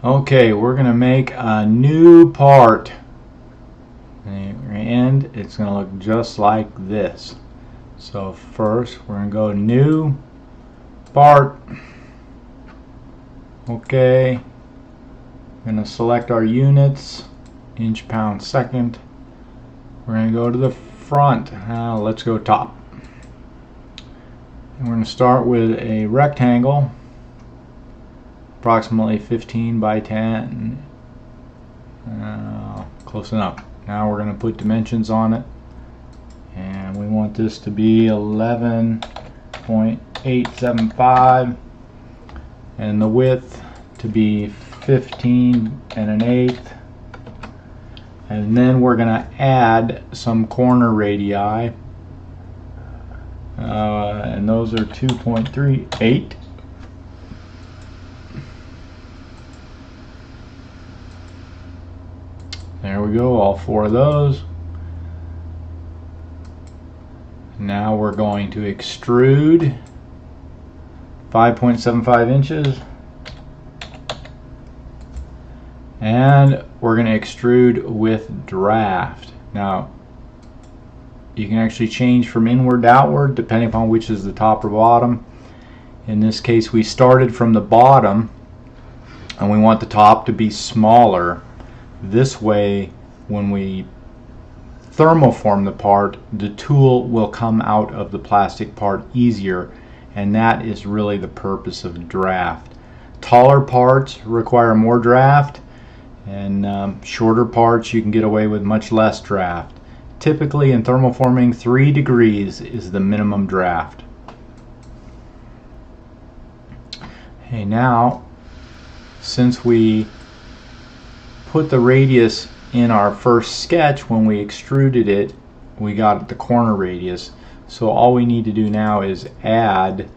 Okay, we're going to make a new part, and it's going to look just like this. So first we're going to go new part. Okay, we're going to select our units, inch, pound, second. We're going to go to the front. Let's go top. And we're going to start with a rectangle, approximately 15 by 10. Close enough. Now we're going to put dimensions on it, and we want this to be 11.875, and the width to be 15 1/8. And then we're going to add some corner radii, and those are 2.38. There we go, all four of those. Now we're going to extrude 5.75 inches, and we're going to extrude with draft. Now you can actually change from inward to outward depending upon which is the top or bottom. In this case we started from the bottom and we want the top to be smaller. This way when we thermoform the part, the tool will come out of the plastic part easier, and that is really the purpose of draft. Taller parts require more draft, and shorter parts you can get away with much less draft. Typically in thermoforming, 3 degrees is the minimum draft. Okay, now since we put the radius in our first sketch when we extruded it, we got the corner radius, so all we need to do now is add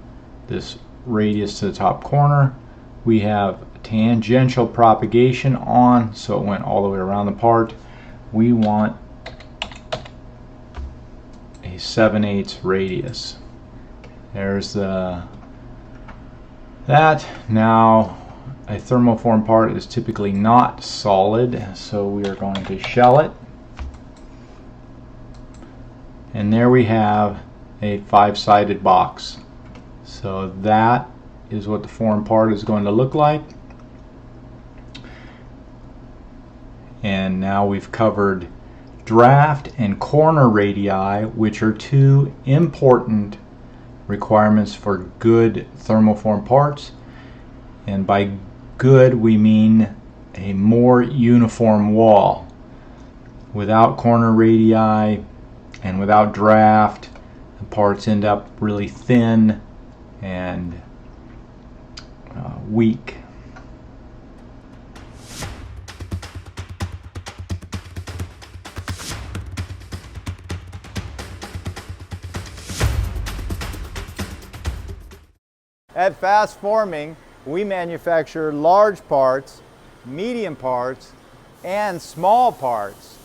this radius to the top corner. We have tangential propagation on, so it went all the way around the part. We want a 7/8 radius. There's that. Now a thermoform part is typically not solid, so we are going to shell it. And there we have a 5-sided box. So that is what the form part is going to look like. And now we've covered draft and corner radii, which are 2 important requirements for good thermoform parts. And by good we mean a more uniform wall. Without corner radii and without draft, the parts end up really thin and weak. At FastForming, we manufacture large parts, medium parts, and small parts.